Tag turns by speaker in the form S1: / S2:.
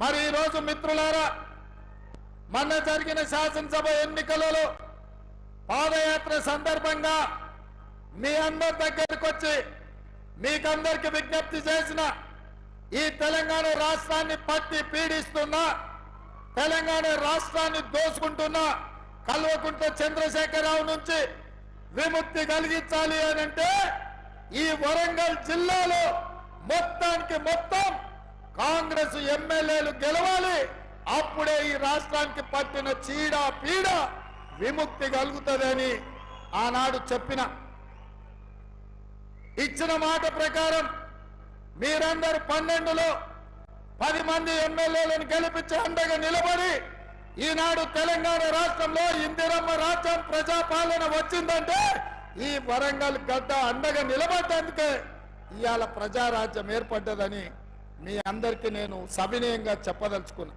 S1: మరి ఈ రోజు మిత్రులారా, మొన్న జరిగిన శాసనసభ ఎన్నికలలో పాదయాత్ర సందర్భంగా మీ అందరి దగ్గరకు వచ్చి మీకందరికి విజ్ఞప్తి చేసిన ఈ తెలంగాణ రాష్ట్రాన్ని పట్టి పీడిస్తున్నా, తెలంగాణ రాష్ట్రాన్ని దోచుకుంటున్న కల్వకుంట్ల చంద్రశేఖరరావు నుంచి విముక్తి కలిగించాలి అని అంటే ఈ వరంగల్ జిల్లాలో మొత్తానికి మొత్తం కాంగ్రెస్ ఎమ్మెల్యేలు గెలవాలి. అప్పుడే ఈ రాష్ట్రానికి పట్టిన చీడ పీడ విముక్తి కలుగుతుందని ఆనాడు ఇచ్చిన మాట ప్రకారం మీరందరూ 12లో 10 మంది ఎమ్మెల్యేలను గెలిపించి అండగా నిలబడి ఈనాడు తెలంగాణ రాష్ట్రంలో ఇందిరమ్మ రాజ్యం ప్రజాపాలన వచ్చిందంటే ఈ వరంగల్ గడ్డ అండగా నిలబడ్డందుకే ఇవాళ ప్రజారాజ్యం ఏర్పడ్డదని మీ అందరికీ నేను సవినయంగా చెప్పదలుచుకున్నా.